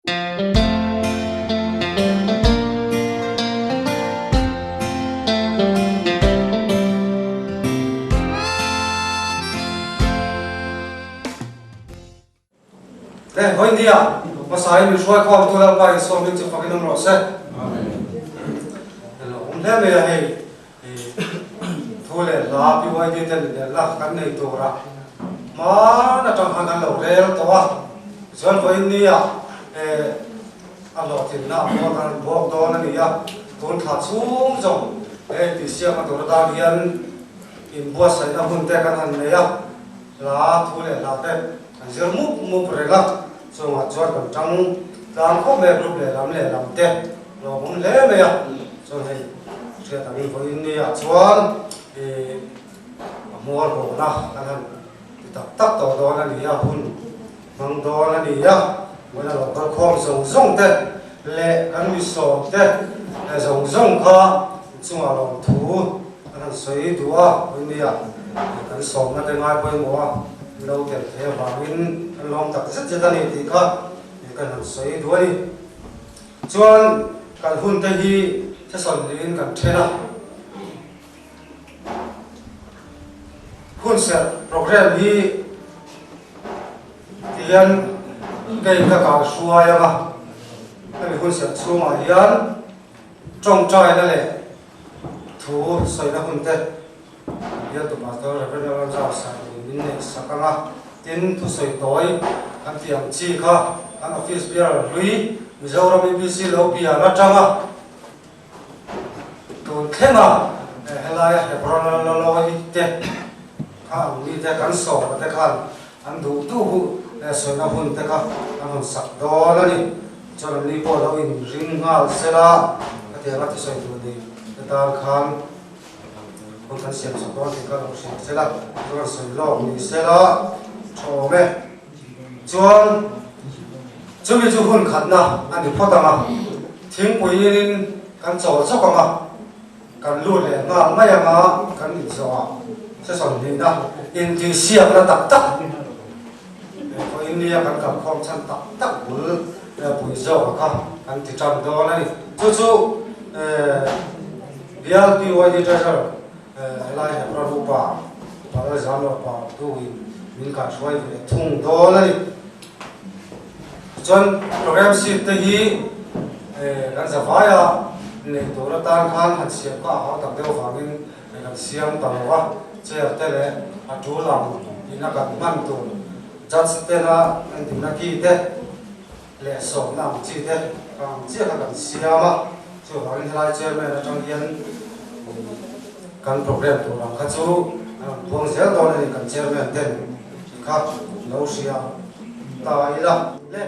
Đây, hồi đi à, mà sai mình xoay qua tôi làm bài xong mình chỉ phải cái number sẽ. Hôm nay mình hay thôi là bị quay đi tên là cái này tôi ra, mà nó trong hàng cái lẩu rêu to, rồi hồi đi à, anh lọt thì nào có cái bộ đó là gì à, tôi thắt xuống rồi, thì xem mà tôi đã hiện in bữa sáng nó hun tê cái thằng này à, là thôi là thế, anh giờ múc rồi là so mà cho còn trong làm không về lúc để làm tết rồi cũng lẽ bây giờ cho nên sẽ tạm biệt với đi à cho thì mua đồ nào anh em thì tập tổ đó là gì à hun bằng đó là gì à mới là nó không dùng tết lệ cái mi sổ tết là dùng khó chung là lòng thú anh em xây đũa với đi à cái sổ nó tên ai quên mua lâu tiền thế và mình lòng tập rất là nhiều thì có thì cần xoay đuôi đi cho cần hun tây hi sẽ soi đến cần thế nào hun sẽ program hi thì anh cái cả xua ya mà cái hun sẽ xua mà hiền trong trai đó là thu xoay nó hun tây hiền tụi bà tôi là cái nào ra sai mình này sao cả tin thu soi tối anh tiệm chi kha anh office beer lui Mizoram BBC lo bia na changa to thema helaya hebron lo te kha ni te kan so te khan an du tu hu soi na hun te kha an sak do la ni choram ni ko lo in ring ngal sela te la te soi du ni ta khan con thân xem số đó thì các đồng chí sẽ là con soi lo ni sela cho mẹ chuan chuẩn bị cho hun khát na anh đi phát mà thiên quỷ can chỗ cho con mà can lùi lẹ mà mấy mà can đi chỗ sẽ sòn đi na in thì xiêm là tắc tắc có in đi can gặp không chăn tắc tắc bự bụi dầu cả can thì tròn đó này chú biar đi quay đi ra rồi lại là pro ba và là giảm là ba tu mình cả xoay về thùng đó này chọn program sheet te hi kan zawaya ne tora tan khan han siam ka ha tak deu wangin kan siam tangwa chair te le atu lam ina kan man tu judge te na an tin na ki te le so nam chi te kan chi ka kan siama chu wangin lai chairman na tang hian kan program tu ram kha chu buang zel do ne kan chairman ten kha lo siam ta ila le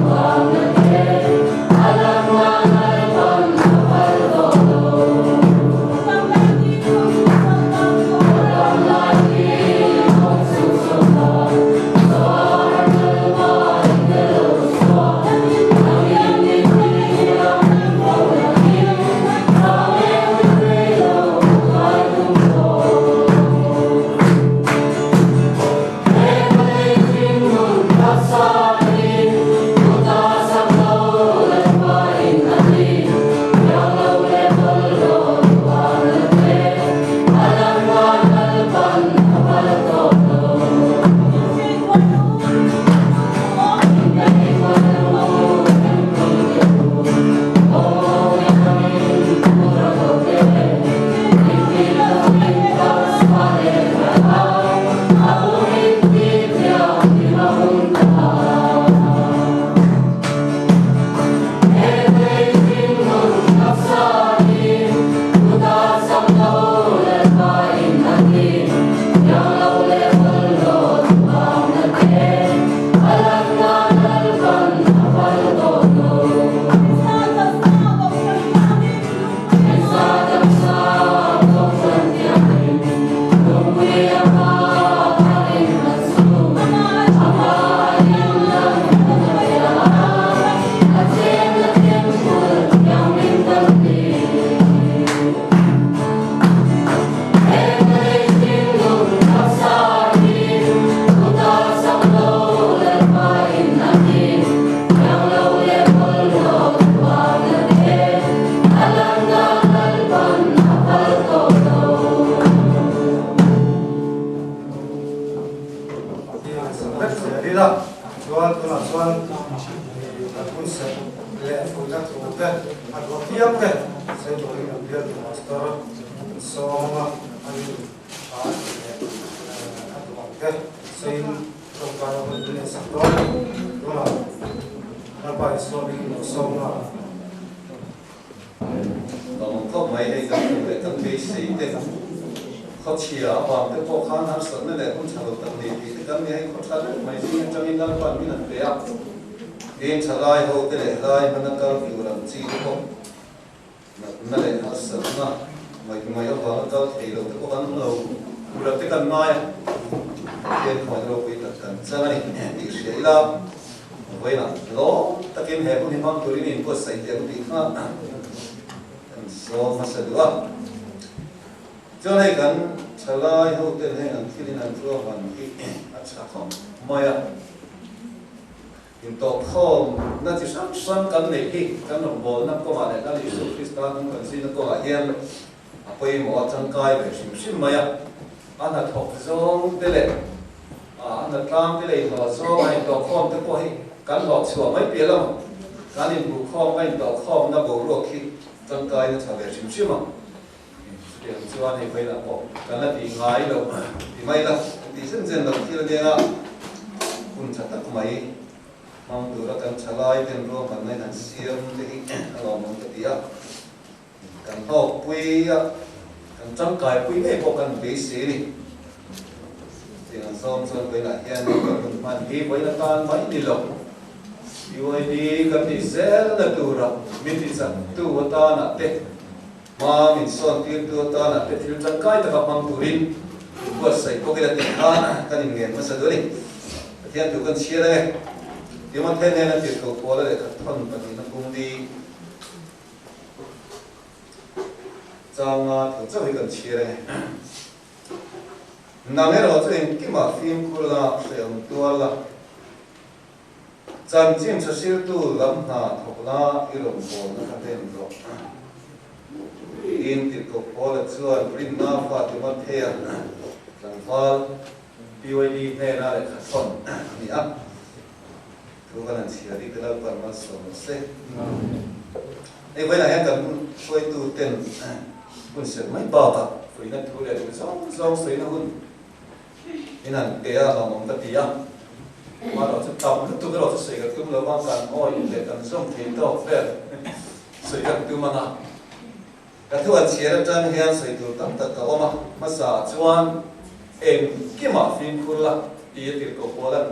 Wow. kun se le fu na tu te a do tiam te se do ni biar master so ma ani a do te se so ka ro ni sa do ma na pa so ni so ma còn có mấy cái gặp cái tâm lý sĩ thế khó chịu à hoặc cái khó khăn nào sợ nên là không chịu tâm lý thì cái tâm lý hay khó chịu mấy gì trong những năm quan mình làm đẹp đến trả lại hậu cái này lại mình đang cao kiểu làm gì không nó lại nó sợ mà mấy ông bảo nó cao thì đầu cái khó khăn lâu udah cái cần mai đến khỏi đâu bị tất cả sao này thì sẽ làm vậy là nó ta kiếm hệ cũng hiếm tôi đi có xảy ra cái gì khác so masa dua cho nên kan chalai ho te ne an thilin an tro han ki acha khom maya in to khom na chi sam kan nei ki kan no bol na ko ma ne kan Yesu Krista kan sin ko a hian a poi mo chang kai be sim maya ana thok zong te le ana tlam te le ho so ai to khom te ko hi kan lo chua mai pe lam kan in bu khom mai to khom na bo ro ki trong cái nó trở về chìm chìm mà điểm cho anh phải là bộ cái là thì ngái đâu thì may là thì sinh viên đầu tiên là cũng chắc tất mấy mong từ là cần trả lại tiền rồi mà nay là xiêm thì lòng mong cái gì cần học quy cần trong cái quy này có cần bí sĩ đi thì là xong với lại hiện cần mà đi với là tan mấy đi lộc UID kan di sel na tura miti sa tu ta na te ma min son tin tu ta na te thil chang kai ta mang turin ko sai ko ke ti ha kan in ngen ma sa do ni tian tu kan chia le ti ma the ne na ti ko ko le khat thon pa ni na kum di chang a tu cha hi kan chia le na ne ro chen ki ma phim ko la se on tu la chân chim sa sil tu lam na thok na ilom ko na ka ten ro in ti ko ko la chuan rin na fa ti ma the lang fal PYD ne na le kha thon ni a tu kan chia ri ka la par ma so se ei vai na ya kan soi tu ten kun se mai ba ta foi na tu le so sei na hun inan ke a la mong ta ti a mà nó sẽ tập tôi cái đó sẽ cái cũng là quan trọng ôi để cần sống thì đâu phải sẽ cái tôi mà nào cái thứ anh chia ra chân hiện sẽ tôi tâm tất cả mà sao chuan em cái mà phim cũng là đi từ cổ phố là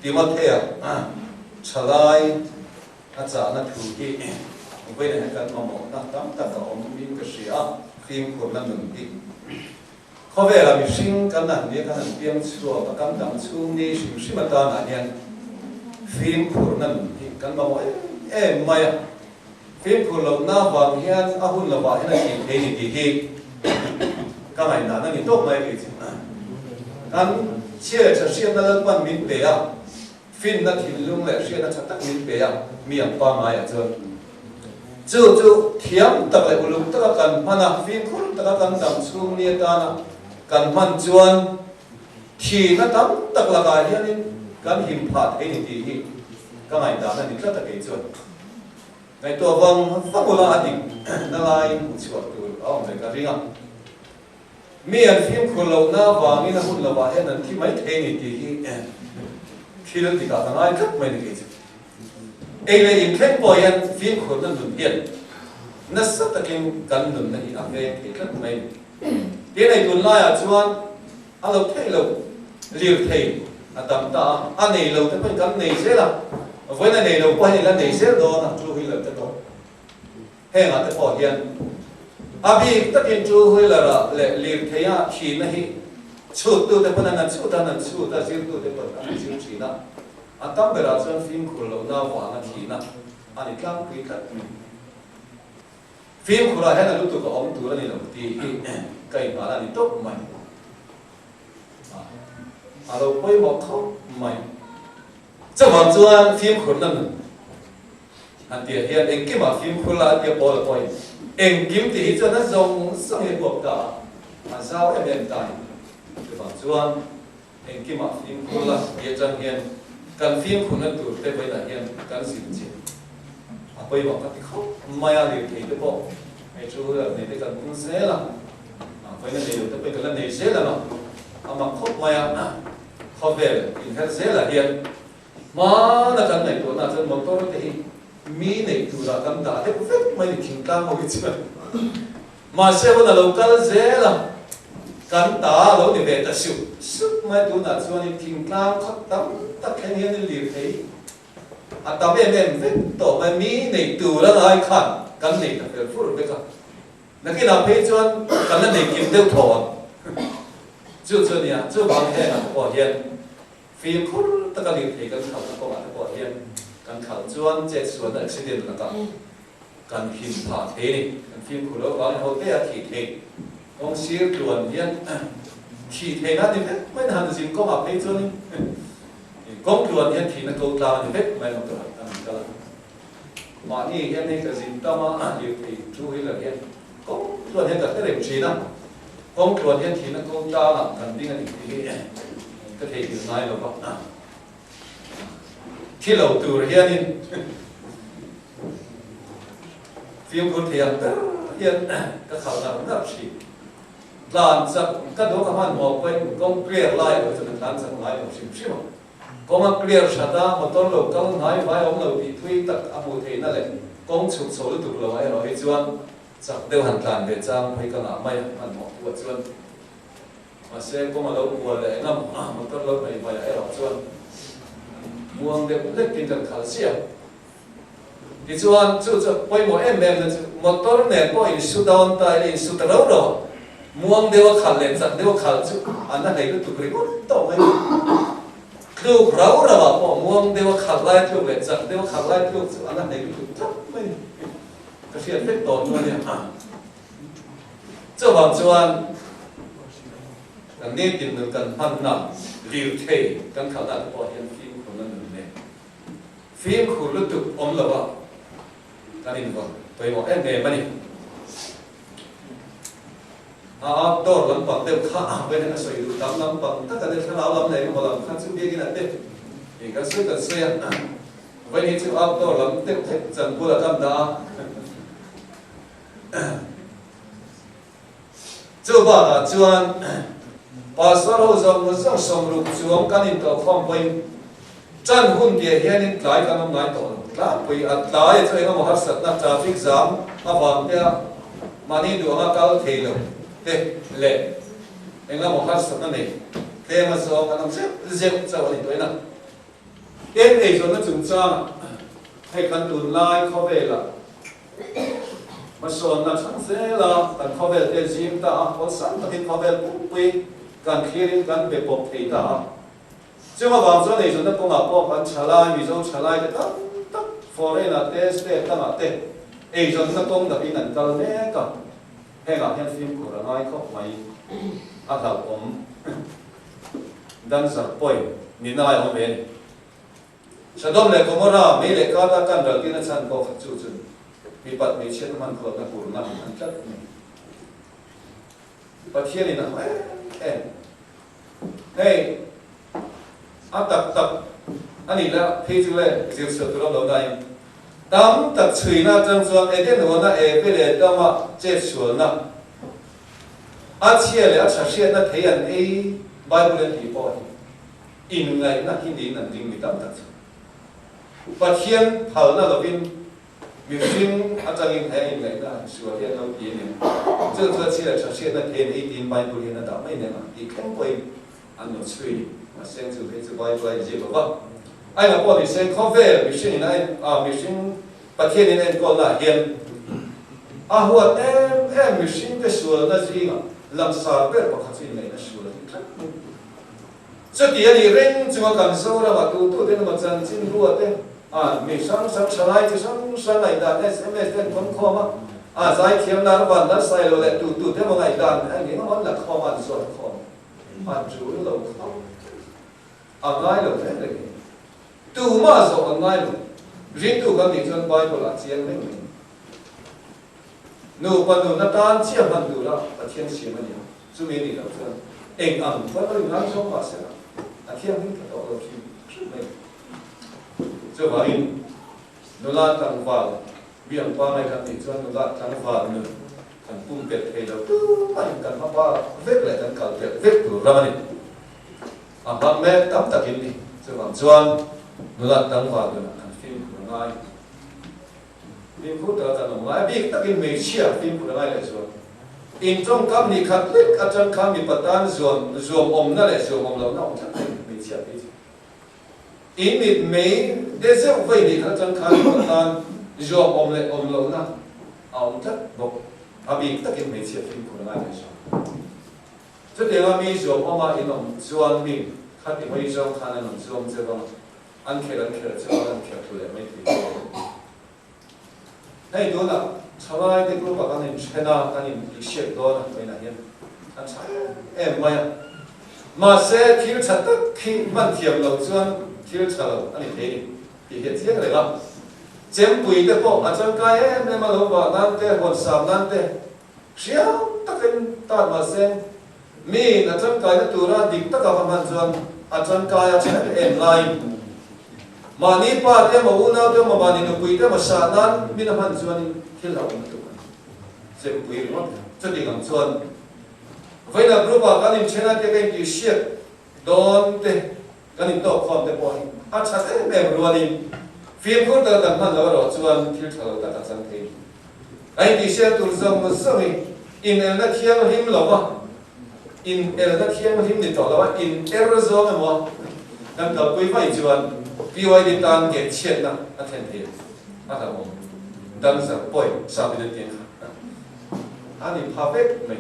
đi mất thế à trả lại chả nó thử đi bây giờ cái mà một tâm tất cả ông phim cái gì phim cũng là mình đi có vẻ là mình sinh cái này cái này tiếng chua và cái đam chung đi sinh mà ta là nhân phim của nó cái mà mọi em mày phim của lâu na vàng hiện ahun là vàng hiện là gì thế gì cái này là nó nhìn tốt mày cái gì cái chia cho chia nó lên quan mình bé à phim nó thì luôn là chia nó chắc tắc mình bé à miệng qua mày à chú thiam tất lại của lúc tất cả cần mà là phim của tất cả cần đam chung đi ta na kan man chuan thi na tam tak la ga hian kan him phat ei ni ti hi ka ngai da na ni tla ta ke chuan ngai to wang la ating na lai mu chuat tu aw me ka ringa mi an phim kholo na wa mi na hun la wa hian an thi mai the ni ti hi khil ti ka ngai khat mai ni ke chu ei le in khen po yan phim khol na nun hian na sa takin kan nun na hi a ve ke khat mai cái này tuần lai à chuan anh lâu thấy lâu liều thầy tầm ta anh này lâu thế mình cắm này sẽ là với này lâu quay là này sẽ đó là chú huy là cái đó hay là cái bỏ hiền vì tất nhiên chú huy là liều thầy à khi này chút tu thế phần là chút ta riêng tu thế phần là riêng chỉ na anh tâm về là chuan phim của lâu na vàng là khi na anh ấy cắm cái thật phim của là hay là lúc tu có ông tu là này lâu thì cái mà là đi tốt mày đâu quay một khóc mày chắc mà chuan phim khốn lắm anh tiệt hiện anh kiếm mà phim khốn là tiệt bỏ là coi anh kiếm thì cho nó giống sang hiện cuộc cả sao em hiện tại thì mà chuan anh kiếm mà phim khốn là tiệt chân hiện kan phim khun nan tur te bai na hian kan sin chi a bai ba ka ti kho maya le thei te po ai chu ne te kan kun se la a bai na le te bai ka la nei se la no ama kho maya na kho vel in her se la hian ma na kan nei to na chen motor te hi mi nei tu ra kan da te vet mai ni thing ta mo ki chu ma se wa na local se la kan ta lo ni ve ta su mai tu na chuan ni thing tlang khat tam tak khen hian ni li thei a ta be em ve to mai mi nei tu ra ai khan kan nei ta fel fur ve ka na ki na pe chuan kan na nei kim deu tho chu chu nia chu bang he na ko hian phim khur ta ka li thei kan khau ko ma ko hian kan khau chuan che chuan accident na ka kan hin pha the ni kan phim khur lo bang ho te a thi the ông siêu tuần hiên thì thế nào thì biết mấy thằng gì có học hay chưa đi công tuần hiên thì nó câu ta thì biết mấy thằng tuần cái là mà như hiên này cái gì tao mà nhiều thì chú ý là hiên công tuần hiên cả cái điểm gì đó công tuần hiên thì nó câu ta là cần đi cái cái thể hiện này là vậy khi đầu từ hiên đi phim cuốn thiền hiên cái khẩu nào cũng rất chỉ làm sao các đối tượng hắn một bên công clear lại rồi cho nên làm sao lại một xíu xíu công clear sát ra một tôn lục công nói với ông lục bị thuê tất cả mọi thứนั่นแหละcông chụp số được tụt lại rồi chuan chắc đều hoàn toàn về trang hay cái nào may hắn một của chuan mà sẽ có mà lâu của lại năm một tôn lục này phải rồi chuan muang đều lấy kinh cần khảo xia thì chuan chú quay một em là một tôn này có in suit down tay in suit đâu rồi muang dewa khal len sak dewa khal chu anna nei lu tukri ko to mai lu rau ra ba po muang dewa khal lai thu len sak dewa khal lai thu chu anna nei lu thap mai ka fiat fet to no ne chu bang chuan kan ne tin nu kan han na liu thei kan khal da po hian phim ko nan ne phim khu lu tu om la ba kan in ko toi mo em ne mani outdoor lắm bằng đều khá bên này soi đủ tắm lắm bằng tất cả đều khá lắm này mà làm khá chữ bia cái này đấy thì cái suy cần xe bên này chữ outdoor lắm đều thấy dần qua là cam đá chú bà là chuan bà sao đâu rằng một số sông lục chuông cái này tàu phong bên chân hun địa hiện nay lại cái năm lại tàu là vì lại cho anh mà hát sạch là traffic jam mà vàng kia mà đi đường mà cao thì rồi thế lệ anh làm một hát sắp này thế mà sao anh làm xếp sao anh tuổi nào đến này rồi nó chúng ta hay cần tuần lai khó về là mà sao nó chẳng dễ là cần khó về để gym ta có sẵn ta thì khó về cũng quy cần khi cần về bộc thì ta chứ mà vào chỗ này rồi nó cũng là có cần trả lại ví dụ trả lại cái tất foreign là test ta mà test ấy rồi nó cũng là bị nặng cao nè cả hay là hiện phim của nó nói khóc mày à thảo ốm đang giật bồi nhìn ai không biết sau đó lại có một ra mấy lại có ta cần được cái nó sang có phát chủ bị bắt mấy chuyệnมันkhổ nó buồn nó ăn chất bắt thiên này nó em hey tập anh ấy là thấy chứ lệ diệt sự từ đầu đây tắm tập chửi na chân chuan ấy đến nữa na ấy về để tao mà chết xuống na chia lệ chia na thấy anh ấy Bible thì bỏ in ngày na Hindi na tiếng bị tắm tập bắt thiên thở na là viên phim chẳng in hay in ngày na sửa hiện lâu gì nè chân chuan chia na thấy ấy tin Bible na đảo mấy nè mà đi không quay anh nó chửi mà xem chữ thấy chữ Bible gì vậy anh là bọn thì xem có về mission này mission bắt thiên nên còn là hiện huột em mission cái sửa là gì mà làm sao biết bắt thiên này là sửa cho tiền thì rèn chúng ta cần sâu ra mà tu đến mà chân chính huột đấy mình sáng lại thì sáng lại đàn SMS đến con kho mà giải kiếm làวันนั้นใส่เราแหละtu đến một ngày đàn anh nghĩ nó là kho mà sửa kho chủ là kho ngay là thế này tu mà rồi ngay luôn riêng tu cái mình chân bay của là chiên đấy nụ phần nụ nó tan chiên phần nụ đó là thiên sĩ mà nhiều chú mình đi đâu chứ anh ăn phải có những ăn sống mà sẽ là thiên hình cái đó là phim này cho vào in nó là tăng vào miệng qua này kan ti chuan nó là tăng vào nữa kan pum pet thei lo tu mai kan ma ba vek le kan kal pet vek tu ramani bang me tam takin ni cho vào chuan nó là tăng vào nữa kan phim của ngai phim phút đó là ngai bi takin me chia phim của ngai le chuan in trong cam ni khát lek a chan kham mi patan zuam om na le zuam om lo na om chan me chia bi in mit me de zeu vai ni kha chan kham mi patan zuam om le om lo na om chat bok abi takin me chia phim của ngai le chuan cho để mi zuam om ma in om zuan mi khát thì mấy trong khăn là zuam che ba ăn khe cho ăn khe tu le mai ti hey đó là chawai de group ka nin chena ka nin share do na toina hian an cha em maya ma se thil chat tak khi man thiam lo chuan thil chalo ani the ti he chiang le ga chem pui te po a chang ka em ne ma lo ba nan te hon sam nan te sia takin ta ma se mi na chang ka na tura dik ta ka man chuan a chang ka ya chen em lai mani pa te ma una te ma mani no pui te ma sa nan mi na man chuan thil lo na tu sem pui ro cho đi ngang chuan vậy là group à cái niệm chena te cái gì shit don te cái niệm to khom te po a cha te em ro ni phim ko ta ta man lo ro chuan thil thalo ta ta chang the ai đi share tu zong mo so mi in el na thiang him lo wa in el na thiang him ni to lo wa in error zone mo kan ka pui vai chuan BYD tan ke chiat na a then the a ta mo dan sa poi sa bi de tiang ani perfect mai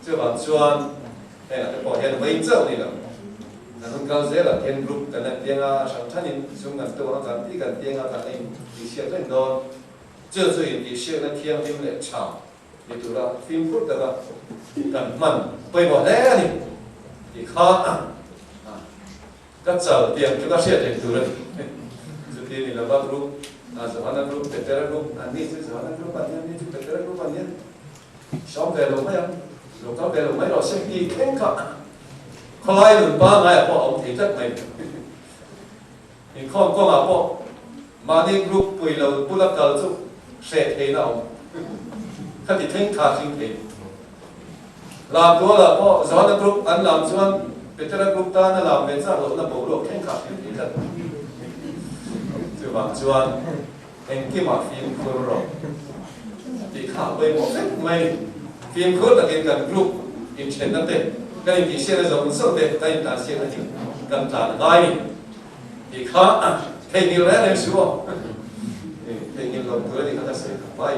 chưa bằng chuan hay là cái bỏ hiện mấy giờ đi rồi là nông cao dễ là thiên group cái này tiếng sáng thanh in xuống gần tôi nó gần tí gần tiếng gần anh thì sẽ lên đó chưa rồi thì sẽ lên thiên phim lệ chào thì tụi nó phim phút đó gần mặn bây bỏ lẽ đi thì khó các sở tiền chúng ta sẽ thành tụi nó dự tiên thì là ba group giờ hắn group Peter group anh đi giờ hắn group anh đi Peter group anh đi xong về rồi mấy anh lúc đó về rồi mấy rồi xem đi kén cả khai luôn ba ngày bỏ ông thì rất mày thì con à bỏ mà đi group bùi lâu bù lắc cờ chút sẽ thế nào các thì kén cả chính thế làm đó là bỏ giờ hắn group anh làm cho Peter group ta nó làm bên sao rồi nó bổ lộ kén cả chính thế thật bằng chuan em kia mà phim khơi rồi thì khảo về một cách may phim khơi là cái gần group in trên đó đấy cái này thì sẽ là giống sâu đấy cái ta sẽ là những gần trả lại thì khá cái nhiều lẽ em xíu thì nhiều lòng cười thì ta sẽ phải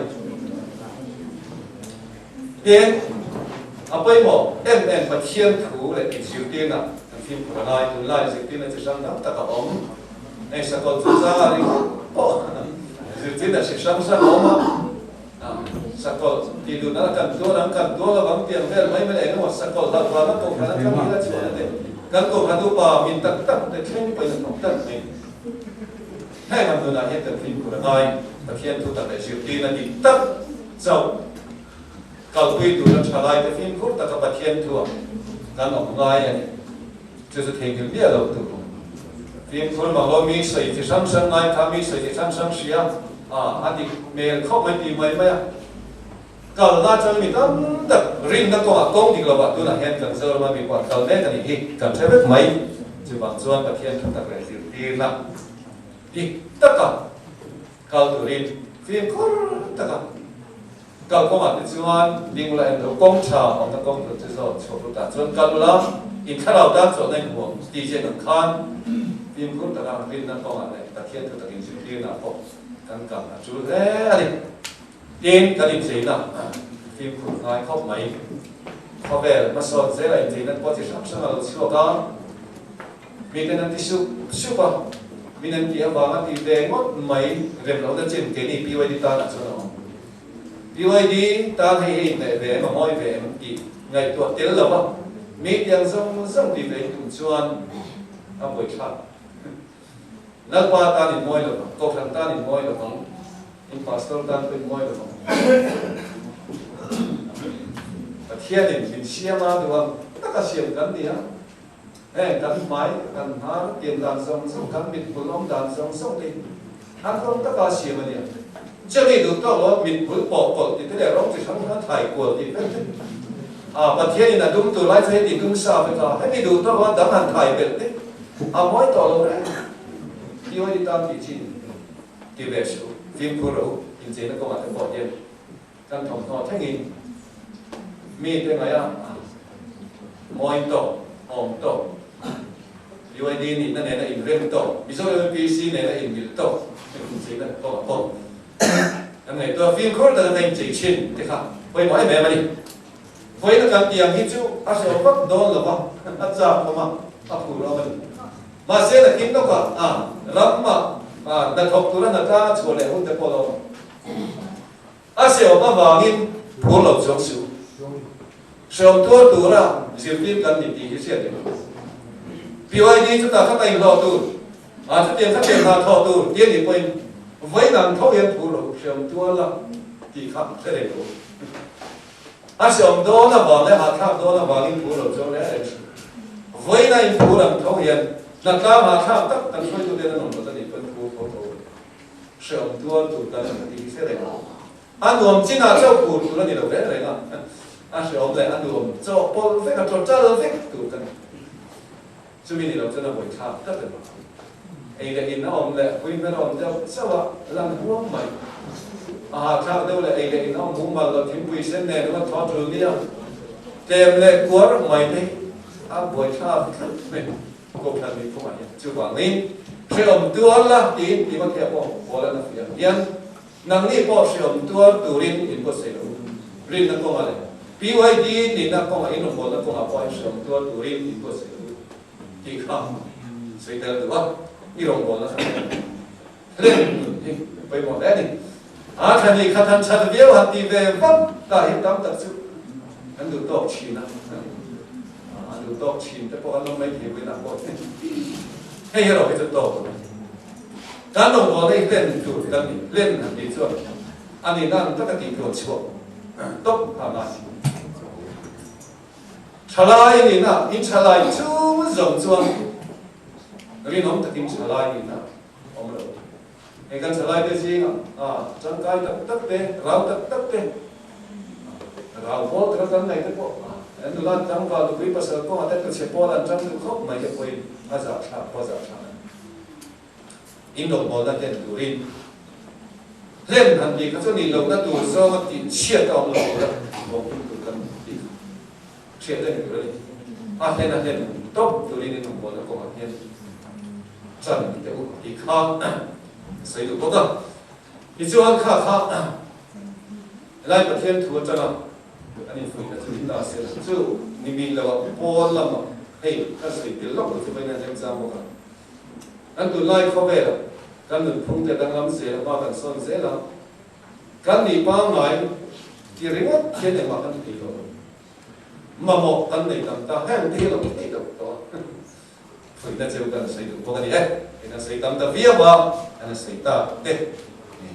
tiền bây một em mà thiên thủ lại bị chịu tiền à phim của lại chịu tiền là chỉ rằng đó ta có ống này sẽ còn thực ra đi dự tính là sẽ sáng sáng ống sẽ còn thì được nó cần tua là bằng tiền về mấy mấy này nó sẽ còn là vào nó còn khá là cái là chuyện này cần còn khá tu bà mình tận để khen bây giờ không tận này hay mà người nào hiện tượng phim của nó thực hiện tu tập để dự tính là đi tận sâu cầu quy tu nó trả lại cái phim khúc ta các bạn thiên thua cần ở ngoài này chưa được thành cái bia đâu tu phim khúc mà lo mi sợi thì sáng này tham mi sợi thì sáng xia anh đi mẹ khóc mấy tí mấy mấy kalau na chân mi tâm đập rin nó công thì là bạn tu là hiện cần giờ mà bị quạt cầu đấy cái gì cần phải biết mấy chứ bằng chuan cái hiện chúng ta phải dự tin là đi tất cả cầu tu rin phim khúc tất cả cầu có mặt thì chuan liên lại nó công trà hoặc nó công được chứ rồi chỗ chúng ta chuan cầu là in khá đầu đáp chỗ này của đi trên đường khan phim khúc tất cả rin nó có mặt này ta hiện chúng ta in dự tin là có cần là chú thế đi yên cái điểm gì nào phim của ngài khóc mấy có vẻ mà sao dễ lại thì nó có thể sắp sang là siêu cao mình nên đi siêu cao mình nên đi vào cái về ngót mấy về lâu đến trên cái này BYD ta là sao nào BYD ta hay về mà nói về thì ngày tuổi tiền là bao mấy tiếng xong thì về cùng chuan ông buổi khác nó qua ta thì môi rồi câu thằng ta thì môi rồi không pastor ta thì môi rồi không thiên thì mình xem mà được không tất cả xem cái gì á กันไม้กันหาเตียนดันส่งส่งกันมิดผลล้มดันส่งส่งดิอันต้องตะกาเสียมันเนี่ยเจ้านี่ดูต้องรถมิดผลปอกปอกที่ได้ร้องจะทั้งทั้งไทยกวดที่เป็นประเทศนี้นะดุมตัวไล่ใช้ดิดุมซาไปก็ให้มีดูต้องรถดังหันไทยเป็นดิม้อยต่อเลยที่ว่าที่ตามที่จีนที่เวชฟิล์มพูดจริงๆแล้วก็มาถึงบทเย็นการถ่อมทอดทั้งนี้มีเป็นไงม้อยต่อหอมต่อUID นี่นั่นเองนะอินเรียนต่อมิโซเอลพีซีเนี่ยนะอินบิลต่อจริงๆนะก็พออันไหนตัวฟิล์มพูดแต่ในจีชินที่ค่ะไปหมอยแม่มาดิไปนักการเตรียมฮิจูอาศัยว่าโดนหรือเปล่าอาจารย์ผมพูดเรามันมาเสียแต่กินต้องก็รับมาแต่ทบตัวนั้นก็ช่วยเลยหุ่นแต่พอเราอาศัยว่าวางอินพูดเราจงสูชมตัวละสิ่งที่กันดีๆเสียดีBYD chúng ta các tay lò tu, chúng tiền các tiền là thọ tu, tiền thì quên, với nàng thâu hiện thủ lục sớm tua là thì khắp sẽ đầy đủ. Sớm đó là bảo đấy, khắp đó là bảo những thủ lục cho đấy. Với này thủ làm thâu hiện, là ta khắp tất cả số tu tiền là nông ta đi phân thủ. Sớm tua tu ta thì sẽ đầy đủ. Nuông chỉ là cho thủ tu là gì đâu đấy đấy là. Sớm này nuông cho bao phép là cho cha phép tu ta. Cho mình làm cho nó buổi khám tất cả ấy là in nó ông là quên nó ông cho sao ạ làm huống mày khám đâu là ấy là in nó muốn mà làm những buổi sáng này nó thoát trường đi không đem lại quá rồi mày đấy buổi khám mình cũng là mình không phải chưa quản lý khi ông tua là thì mà theo bỏ là nó phải yên năng力bỏ khi ông tua tụ rin in có sẽ rin nó có mà này BYD thì nó có mà in nó bỏ nó có mà bỏ khi ông tua tụ rin in có sẽ thì không xây dựng được không? Như đồng bộ là sao? Lên với một đấy đi. Thành thì khát thành chặt biếu hạt thì về vấp ta hiện tâm thật sự. Anh được tốt chín à? Anh được tốt chín,แต่พอเราไม่เห็นเวลาหมดให้เราไปจะโตการลงบอลได้เล่นจุดกันเล่นหันดีส่วนอันนี้นั่นตั้งแต่ตีโดดชั่วตบผ่านมาChalai ni na, in chalai chu zong chuan. Ri nom takin chalai ni na, om lo. Ei kan chalai te chi chang kai tak te, rau tak te. Rau po tra kan nei te po. En du lan chang va du pri pasal po ate tu che po lan chang du khop mai ke poi aza cha po za cha. In dong bo da ten du rin. Len han di ka chu ni lo na tu so ma ti chia ta om lo da. Bo tu kan ti. Chia lên rồi lên tốt từ đi đến một bộ nó còn hiện dần thì cũng thì khó xây được tốt rồi thì chưa ăn khá lại bật thiên thua cho nó anh ấy phải là chúng ta sẽ chứ mình là bốn lắm hey các sự việc lắm rồi bên này em ra một cái anh từ lại không về rồi anh từ phong thể đang làm gì là ba phần son dễ lắm anh đi ba ngày thì riêng thiên này mà anh thì rồi mà một tấn này tầm ta hai mươi là một tỷ đồng đó phải là chiều cần xây dựng cái gì đấy là xây tầm ta vía vào là xây ta đấy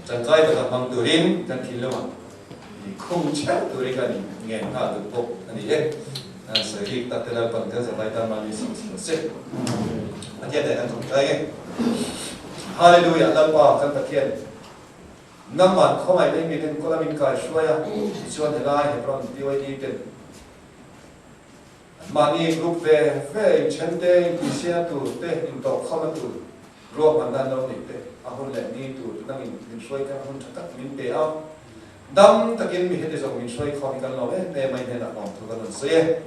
chẳng cái là bằng từ đến chẳng khi lâu mà không chắc từ đây cái nghe ta được bộ cái gì đấy xây dựng ta là bằng cái giải ta mà đi xây anh chị đây anh không thấy Hallelujah lần qua căn thực hiện năm mặt không ai đến mình có là mình cài xuôi à xuôi thì lại thì còn BYD tiền Mani group về chân tê đi xe tù tê in tộc không tù ruộng mình đang đâu này tê ahun lệ ni tù đang in xoay cái ahun chắc mình tê ao đâm tất nhiên mình hết rồi mình xoay không cần lo hết tê mày nên là lòng thu cần xe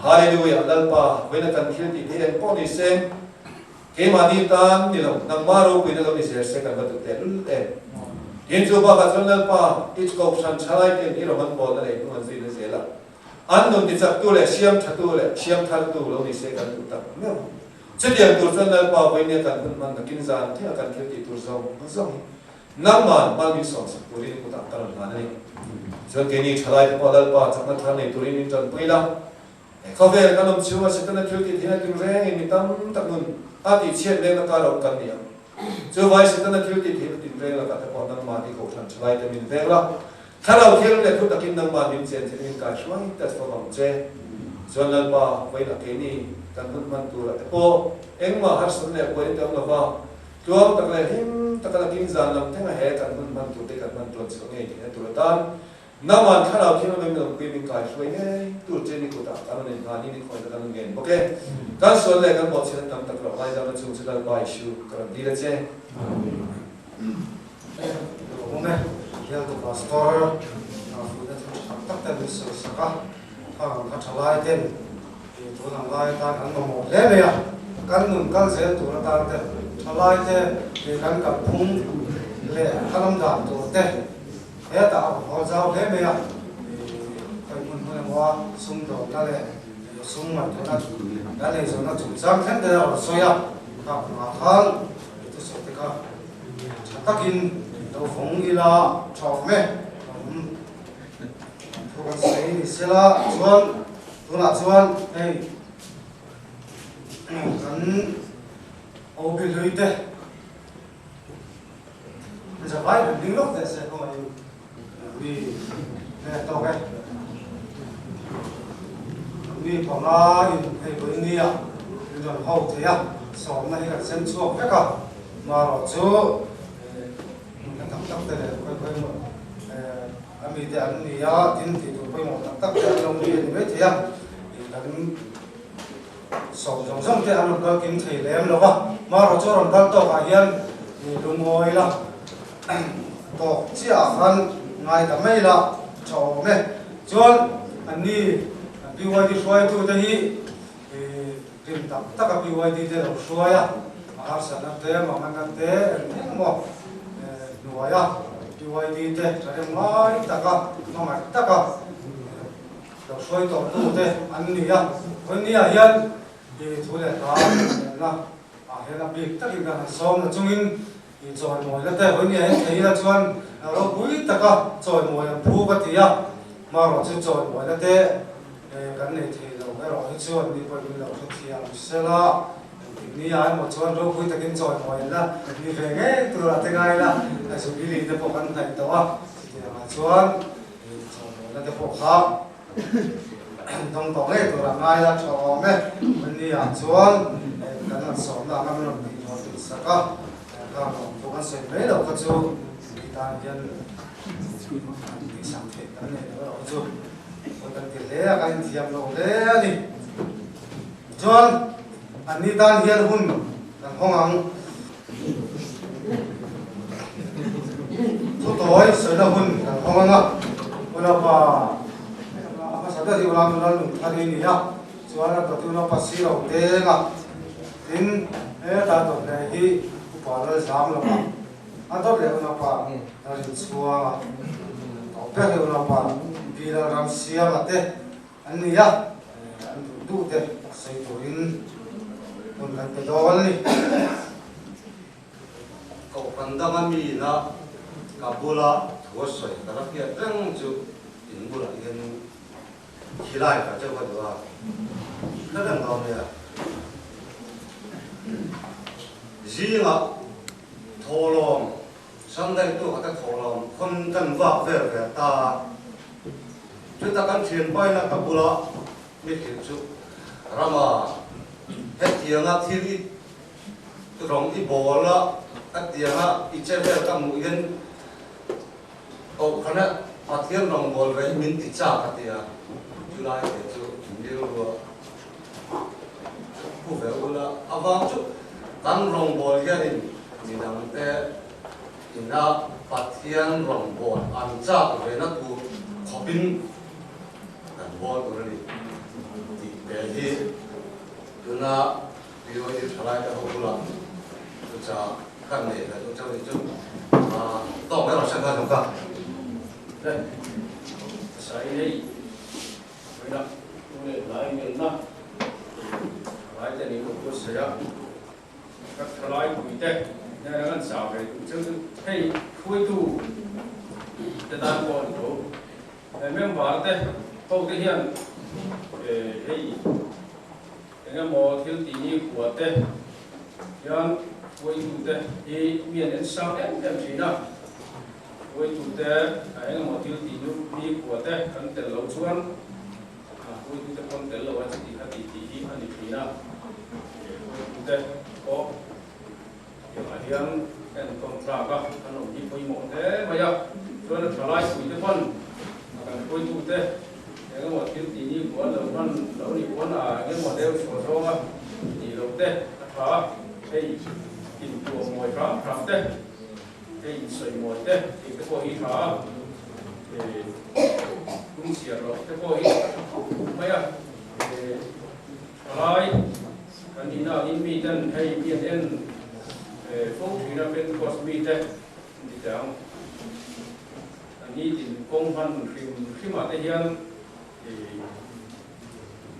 Hallelujah lần ba với là cần thiên thì thế có đi xem cái mani tan đi đâu nằm maru với nó đi xe cần vật tê lul tê hiện giờ ba cái lần ba ít câu san chalai tê đi rồi mình bỏ lại nó gì nó sẽ là anh nông đi chặt tu lệ xiêm chặt tu lệ xiêm thal tu lâu đi xe cần tu tập nhiều chứ điểm tu chân là bao nhiêu cần phân man là kinh gian thế là cần kiểu gì tu song năm màn bao nhiêu song tu đi tu tập tao làm này cho cái này trả lại thì bao lâu bao chắc là thằng này tu đi chân bui lắm không về cái nông chiếu mà sẽ cần kiểu gì thế là kiểu rẻ thì tâm tập nun thì chết lên là cả đầu cần nhiều chứ vậy sẽ cần kiểu gì thế là tìm rẻ là cả tập năm màn thì cổ thằng trả lại thì mình rẻ lắmถ้าเราเที่ยวเนี่ยทุกตะกินน้ำมันมินเซนจะมีการช่วยแต่สมองเจส่วนนั้นว่าไว้ตะกี้นี่ kan hun man tu la po engma har sun le ko te ngwa tuam tak le him tak la kin zan lam thenga he kan hun man tu te kan man tu so nge ti tu tan naman khara phim me me kui min kai shoi nge tu che ni ko ta kan ne na ni khoi ta kan ngen okay kan so le kan bo chen tam tak lo lai da ma chung chu bai shu kan di le che 오늘 기아도 마스터 딱딱딱 있었을까? 같이 라이 된 도난 라이 단 너무 레베야 간눈 간세 돌아다는데 라이 때 간가 풍레 하람다 또때 해다 어자 레베야 문문에 뭐 숨도 나래 숨만 돌아 나래 저나 좀 상태대로 소야 아한 뜻이 어때가 딱인 đâu phóng đi là chọn mẹ tôi còn thấy thì sẽ là chuan tôi là chuan đây gắn ô bị lưới tê bây giờ vai được đứng lúc thì sẽ không ai vì nè tao cái vì còn là hay với ni à rồi hậu thế à sớm nay là xem chuộc hết cả mà rồi chú tak tak koi mo ami de an ni ya tin ti tu koi mo tak tak long ni ni ve ya dan som jong jong te an ko kim thei lem lo ba ma ro cho ron dal to ka hian ni lu ngoi la to chia han ngai da mai la cho me chon an ni BYD shoi tu te hi rim tak tak BYD de lo shoya har sa na te ma man te ni mo nuaya BYD te tare mai taka ma taka lo soi to tu te an ni ya kon ni ya hian di thule ta na a hela big takin kan som na chungin i choi moi la te kon ni hen thei la chuan ro pui taka choi moi phu ka ti ya ma ro chu choi moi la te kan nei thei lo ka ro hi chuan ni poi ni lo thu thia se la ni ai một chuan ro pui takin choi moi la ni ve nge tu la te ngai la a su bi li te po kan thai to a ma chuan choi moi la te po kha dong tong le tu la ngai la cho me ni a chuan kan na som la kan ro ni ho tu sa ka ka to kan se me lo ka chu ta hian ni sang the kan ne ro chu ko kan ti le a kan thiam lo le ani chuan anh đi tan hiền hun làm không ăn thu tối sợi là hun làm không ăn à hun là mà sao đây thì làm nó lủng thay đi nhá cho nên là tụi nó phát xí đầu tiên à tin ta tụi này thì bỏ ra giảm rồi mà anh tốt liệu nó bỏ là đi xua à học biết liệu nó bỏ vì là làm xia mà thế anh nhá anh đủ thế xây tụiคนกันไปโดนนี่ก็กันดังมีนะกับบุระหัวสวยแต่ละเพียงตั้งจุดอินบุระยังขี้ไล่กับเจ้าก็ดูว่านั่นเราเนี่ยจีน่ะทอลองสังเกตตัวก็ทอลองคนกันว่าเวรเวตาจุดตะกันเทียนไปนะกับบุระไม่ถึงจุดรามาhết tiếng á thì cái rong cái bò là hết tiếng á ít chơi về các mũi yên khán á phát hiện rong bò về mình tít cha cái tiếng chú lại để chú điều rồi phụ về là vang chú tăng rong bò cái này mình làm thế mình đã phát hiện rong bò ăn cha về nó tu khó pin ăn bò rồi thì để thì 그나 비오이 살아야 하고 불라 자 간네 저 좀 또 매로 생각 좀 가. 네. 사이에 우리가 오늘 라인이나 라인에 이거 보세요. 각 라인 보이대. 내가 사회 저는 헤이 코이도 대단 거도 멤버 말때 또 그냥 헤이 내가 뭐 thiếu tí của tết, nhưng với chủ tết thì miền đến sau em chỉ nào với chủ tết anh là một thiếu tí của tết cần từ lâu xuân vui tôi con tới lâu anh chỉ hati thì anh đi na tôi có điều hiếm em con tra cả anh ông đi coi một thế mà giờ cho nên trở lại suy cho con còn coi tu thế cái một cái gì của lâu đi của là cái một đều số á thì lâu thế đó thì tìmตัวมวยครับเต้ที่สวยมวยเต้ที่ตะโกอีขาลุงเสียหรอกตะโกอีไม่อะอะไรกันนี้น่ะอินมีดันให้เบียดเอ็นฟุกที่นั่นเป็นคอสมีเต้ที่จังอันนี้ดินกงพันขึ้นมาได้ยัง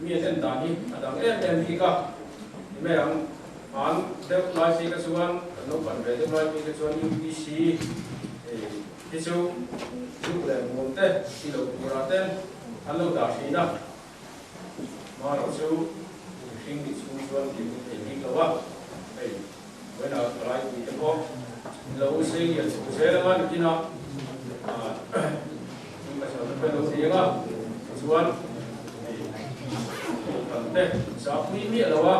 มีเอ็นด่านนี้ด่านเอ็นที่ก็ไม่ยังanh đeo lại si cái suan nó còn về đeo lại cái suan UPC cái số là một tên thì đầu của nó tên anh lâu đã xí đó mà nó số sinh bị xuống suan thì đi lâu á với nó lại thì cái có lâu sinh hiện sẽ là anh kia nó nhưng mà sau đó lâu sinh á suan còn tên sao quý miệng lâu á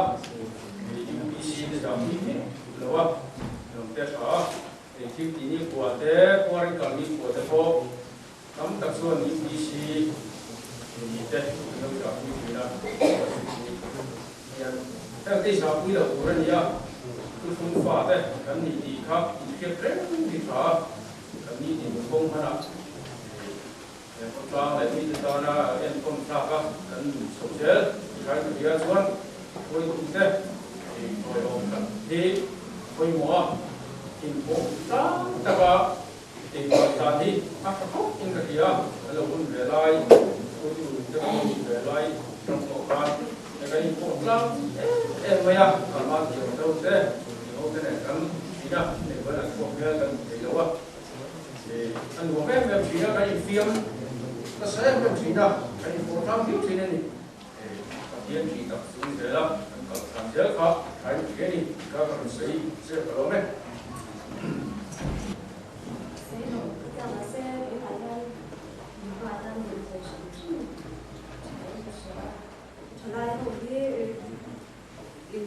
si de jami lawa nom te tha e thi ti ni kwa te kwa ri kal ni kwa te ko tam tak suan ni bi si ni te no ja ni na ya ta te sa pu la ura ni ya tu fun fa te kan ni ti kha ti ke pre ni tha kan ni ti kong ha na e ko ta le ni ta na en kom tha ka kan so je kai ti ya suan ko tu te rồi ông tập thì coi mua tìm bộ đó ta có tìm gọi ta đi bắt khóc in cái gì đó là muốn về lại tôi chủ cho mình về lại trong bộ ban cái bộ lắm em bây giờ còn bao nhiêu đâu thế đâu cái này cần gì đó để với lại bộ kia cần gì đâu á thì anh uống em chỉ là cái phim nó sẽ em chỉ là cái bộ trang phim chỉ nên tiên chỉ tập trung thế lắm còn làm dễ khó phải cái gì các bạn sẽ phải làm đấy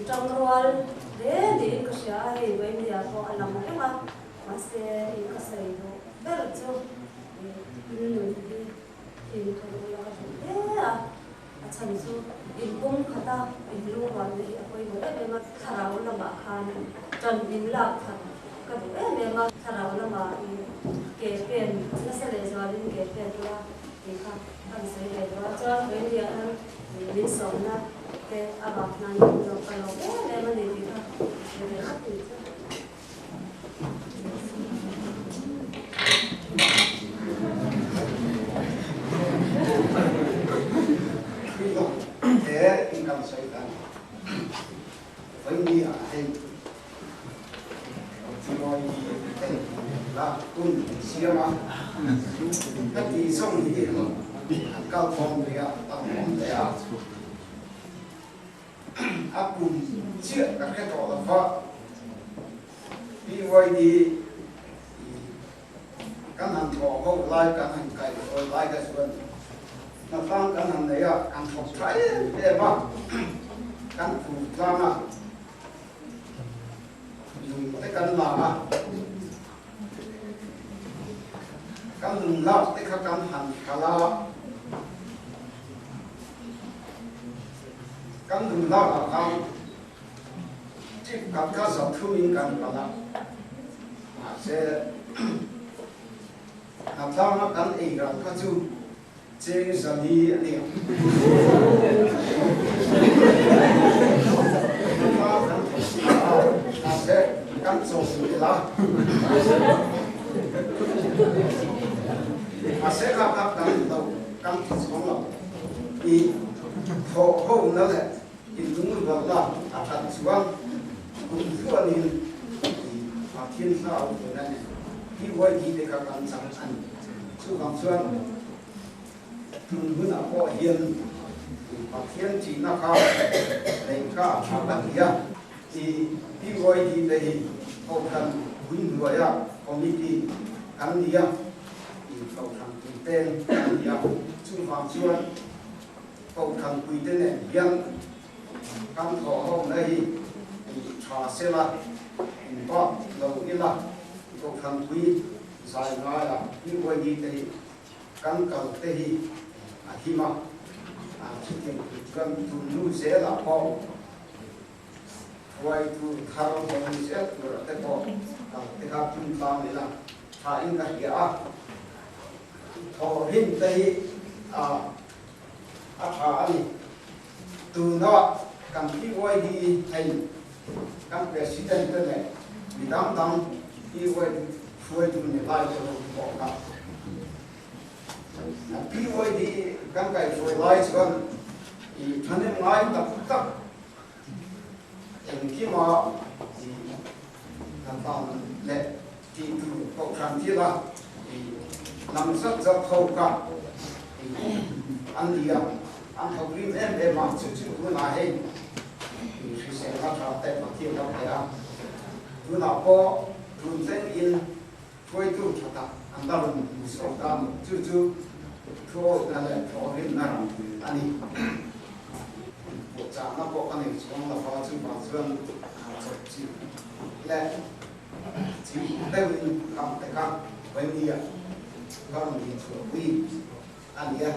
trong rual để đi cái gì hay vậy thì có anh làm cái mà sẽ cái gì đó rất là châu nhưng thì thôi là thế à chẳng số in cung khata in lu vào thì tôi mới để mà thảo là bà khan trần in lạc thật cái đấy để mà thảo là bà kể tiền nó sẽ để cho đến kể tiền là thì không cần sẽ để cho cái gì ăn đến sống là cái bà này nó phải lo để mà để thì không để hết thì thế income xây dựng với đi ở đây thì mọi người là tuân xia mà các đi xong thì cao phong thì tăng phong thì áp cùng chia các cái trò là vợ đi quay đi các hàng trò hậu lai các hàng cày rồi lai cái xuân nó tăng cái hàng này ăn học trái để mà cái phụ ra mà dùng cái cân làm à cái dùng lao cái các cân hàng khá là cái dùng lao là cái chỉ các cái sản phẩm mình cần là mà sẽ làm sao nó cần ý rằng cái chú chế giờ đi liệu nó sẽ cắn sâu sự là mà sẽ gặp các cắn đầu cắn xuống lòng thì hộ nó là thì đúng rồi là cắn xuống cũng thua đi mà thiên sao thế này khi quay đi để các cắn sáng ăn su cắn xuống bữa nào có hiền và thiên chỉ nó cao để cả các địa thì đi quay đi đây có cần huynh người à có đi đi ăn địa thì cầu thằng tên ăn địa su cắn xuống câu thằng quý tên này riêng căn thọ hôm nay trà xe là có đầu yên là câu thằng quý dài nói là như vậy gì thì căn cầu thì khi mà sự kiện gần tu nu sẽ là có vậy tu thao còn sẽ rồi thế có thế gặp chúng ta này là thà in cái gì thọ hình tây thà này từ nó cầm cái quay đi thành các president này bị đám đám đi quay phơi tu này lại cho nó bỏ cả khi quay đi các cái phơi lại còn thì cho nên ngay tập tập khi mà làm tao lệ thì từ cộng sản chia ra thì làm rất rất khâu cả ăn gì ăn thầu riêng em mà sự của là hay thì sẽ ra trò tệ mà kia đâu phải à cứ nào có run sen in phơi tu cho ta ăn ta luôn số ta chú thôi là lệ có riêng nào anh bộ trang nó có cái này chúng là có chữ bảo dương chỉ lệ chỉ đây mình làm cái cam với gì ạ con mình sửa quy anh nhé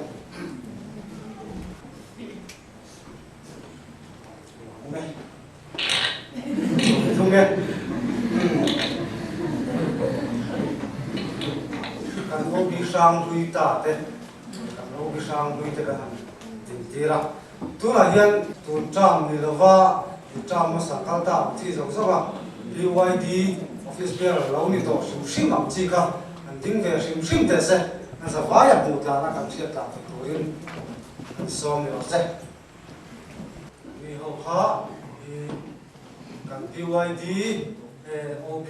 không nghe cần không đi sang quy ta thế cần không đi sang quy thế cái tình thế ra tu là hiện tu trăm người là va tu trăm mà sáng tạo ta thì giống sao à BYD office bear lâu ni to sim am chi ka an ding ve sim te se an sa va ya mu ta na kan chia ta to in an som ni se mi ho ha kan BYD OB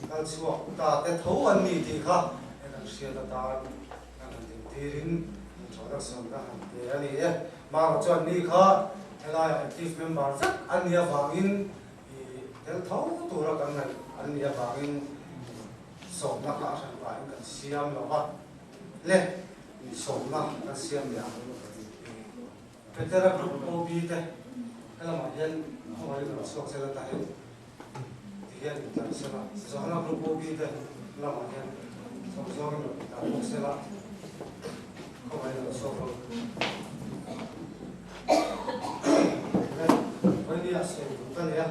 kan chuak ta te tho an ni ti kha kan chia ta kan ding tirin introduction ka te ani e mà cho anh khá là active member rất anh nhớ vangin thì thấu tu ra cái này anh nhớ vangin sống là cả sản phẩm cái xiêm là ba lệ sống là cái xiêm là cái thế là group OB thế cái là mà hiện không phải là số sẽ là tại thì hiện là sẽ là số là group OB thế là mà hiện số là tại sẽ là không phải là số vậy thì sẽ chúng ta nhé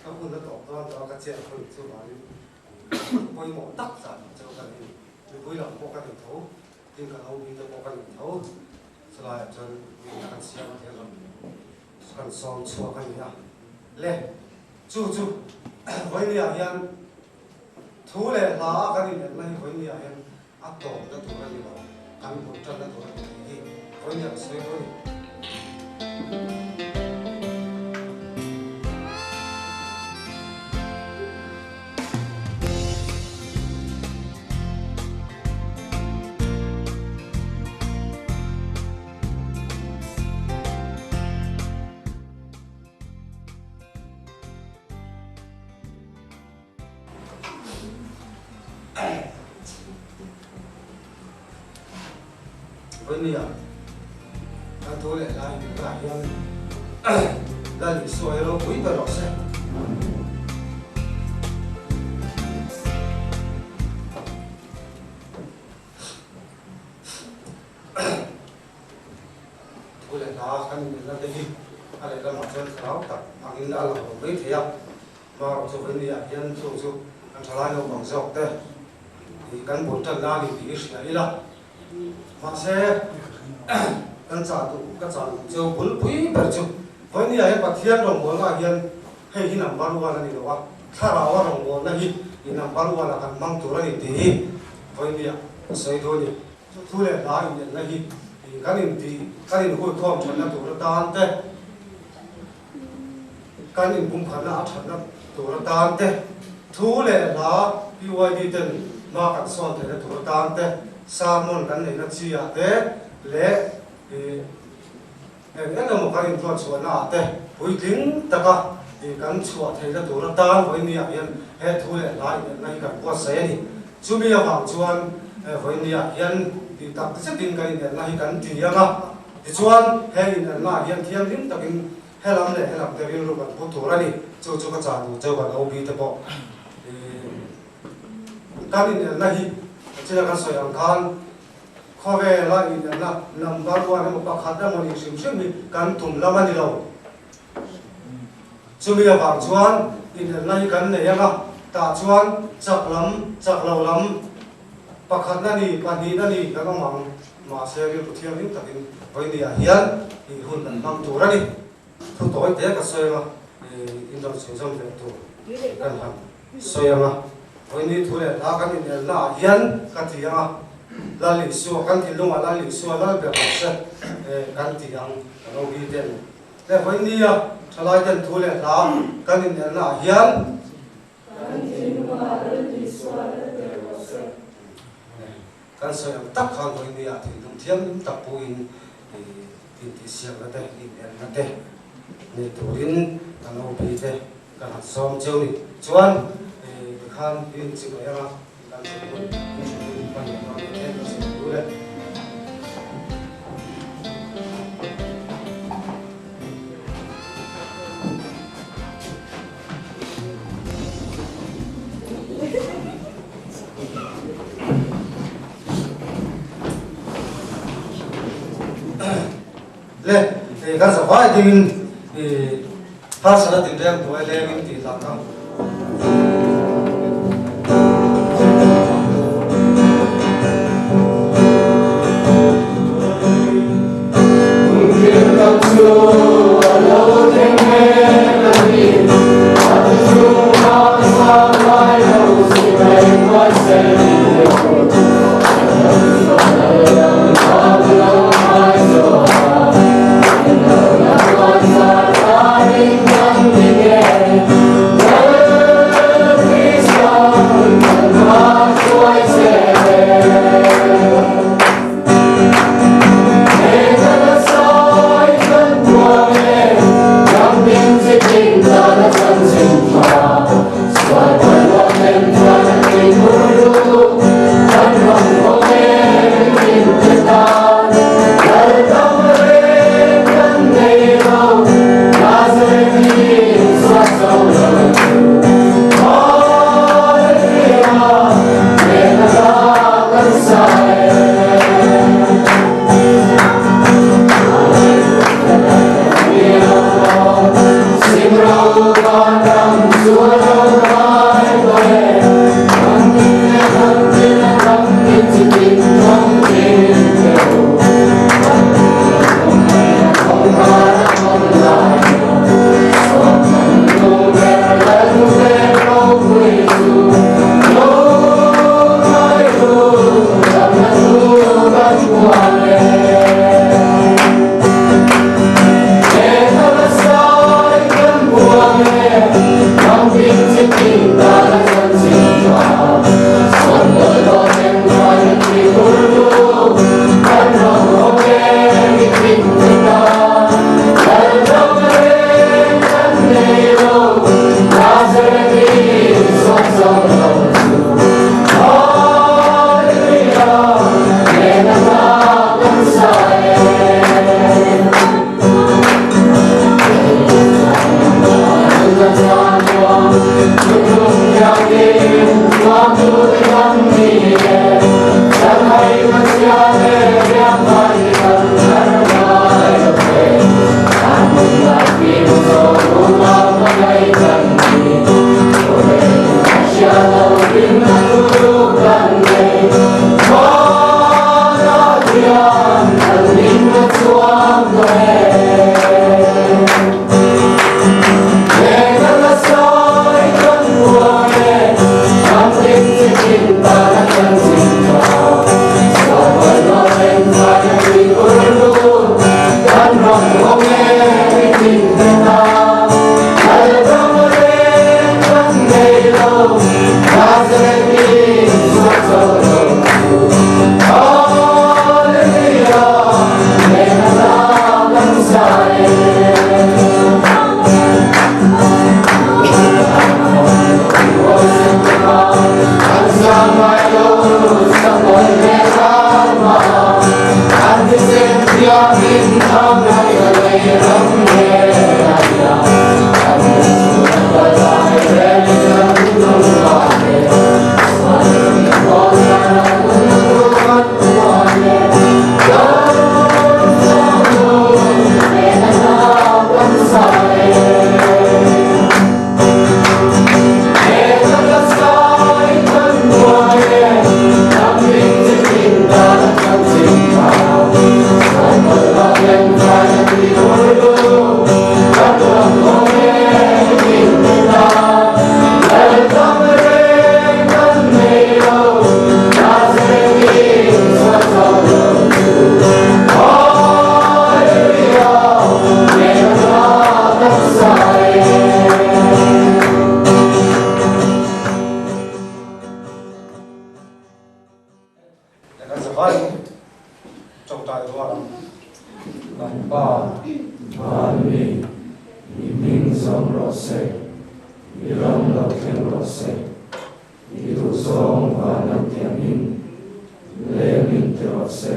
các quân đã tổng toàn cho các trẻ khởi sự bảo quay một tắc sản cho cái gì để quay làm một cái đường thấu nhưng cả hậu bin một cái đường thấu sẽ là cho mình các xem thế là cần xong xua cái gì à lên chú vậy thì hiện thú lệ là cái gì này vậy thì hiện áp tổ cái thủ cái gì đó cán bộ chân cái thủ cái gì vậy thì sẽ vậy với mình à tôi lại lại là lịch sử nó quý và rõ ràng tôi lại là cái mình là cái gì anh lại là một chân khảo tập anh đã làm với thế mà cho với mình hiện số anh trả lại nó bằng dọc đây thì cán bộ trần la thì cái gì là mà sẽ căn trả tụ căn trả châu bún bún bẩn châu với như vậy bát thiên đồng bún là hiện hay khi nằm baru là gì đó thà bảo đồng bún là gì thì nằm baru là cần mang tuổi là gì với như vậy xây thôi nhỉ thu lệ lá hiện là gì thì cái này khôi thom chuẩn là tuổi tan thế cái này cũng phải là chuẩn là tuổi tan thế thu lệ lá BYD tên mà cần son thế là tuổi tan thế Salmon cái này nó chi à thế lẽ thì cái là một cái influence của nó thế với tính tất cả thì cái chuột thì nó đủ tan với nhiều hiện hết thu lệ lại này cả qua xe đi chú bây giờ hoàng chuan với nia hiền thì tập sẽ tin cái này là hi cần thì nga thì chuan hay là hiền thiam lim takin hay làm cái việc lúc bắt thua ra đi cho cái chàng cho cái ông bị tập bộ cái này là hi chỉ là cái soi ăn khan khó về lại là number one mà bắt khát ra một những sự mình cần thùng làm ăn đi đâu chúng bây giờ phản chuan thì là hi cần này nga ta chuan chắc lâu lắm bắt khát ra đi bắt đi ra đi cái con măng mà xe đi thiam lim takin với nia hiền thì hôn là mang thua ra đi thu tối thế cả soi mà in trong sử dụng để thu cần hàng soi mà với ní thu để lá cái này là hiền cái gì mà là lịch sử cái thì luôn là lịch sử là việc học cái thì đang đâu ghi tên để với ní cho lại tên thu để lá cái này là hiền cái soi tất cả với ní thì đồng thiên tập buin thì xem cái đây in cái đâyนี่ตัวอินกันเอาไปเถอะกันหัดซ้อมเจ้านี่ชวนข้ามอินสิ่งอะไรมากันสิ่งคนปัญญามาเห็นสิ่งดูเลยเลยกันสบายจริงภาษาติดเรื่องตัวเล็กนิดหน่อยครับHãy subscribe cho kênh Ghiền Mì Gõ để không bỏ lỡ ba Mani Ming Song Rose Iram Lo Ken Rose Iru Song Vanam Tiang In Le Min Te Rose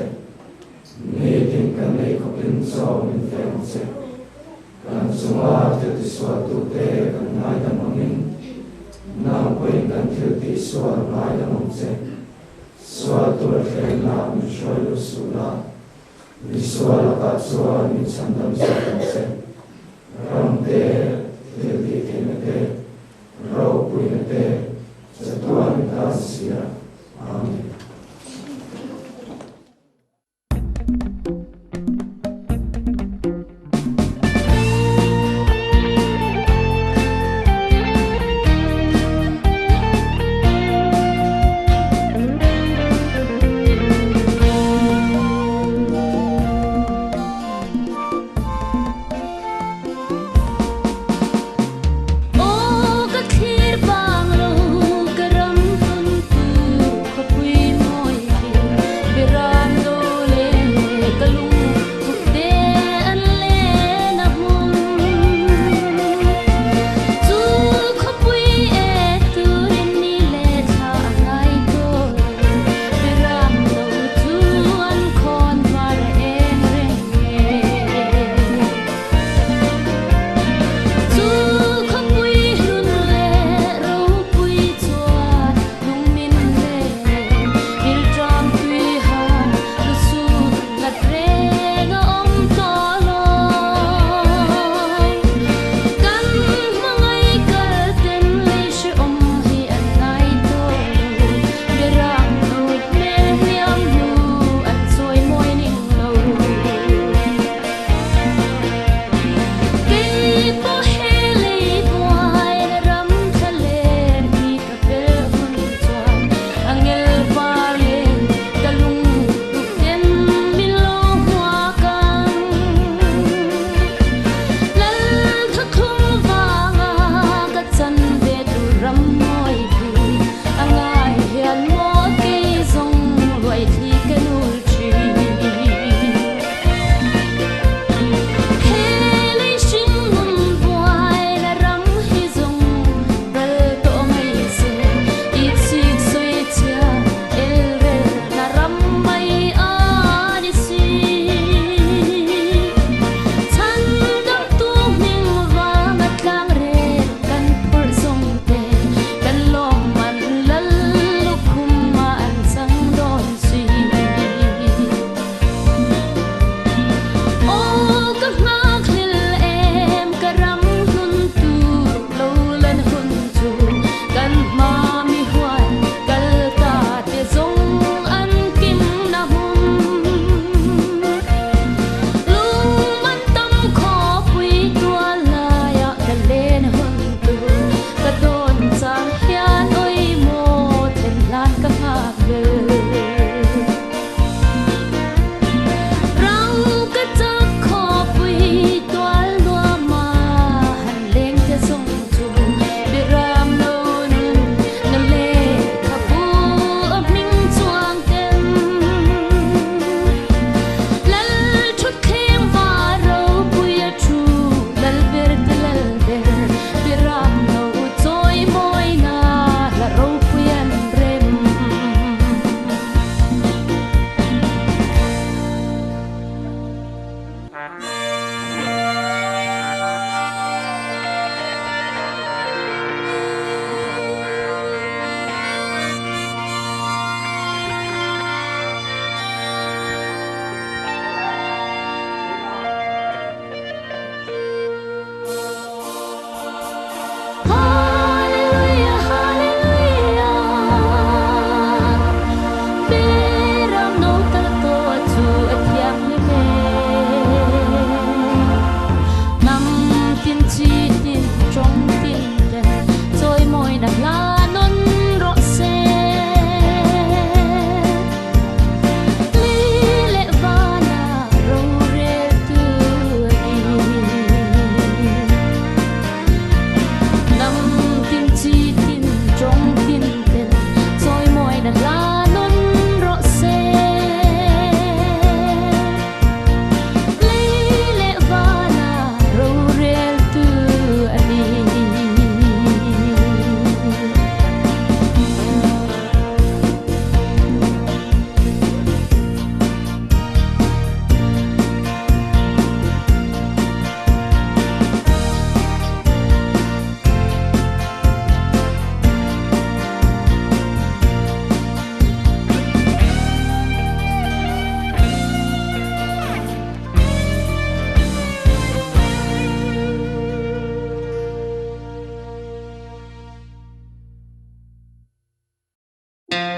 Ni Tin Kan Le Kopin Song Min Te Rose Kan Suma Te Tiswa Tu Te Kan Nai Da Mangin Nam Quay Kan Til Ti Swa Nai Da Mong Se Swa Tu La Khen Na Mi Shoy Lu Su La Mi Swa La Ka Swa Mi Chan Dam Sa Kan Se Ram Te Til Ti Ti Me Te Rau Pui Me Te Satua Mi Ta Sia Amen. Ô các khir bang lo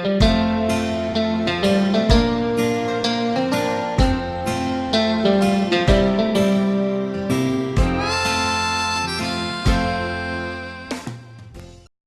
Amen.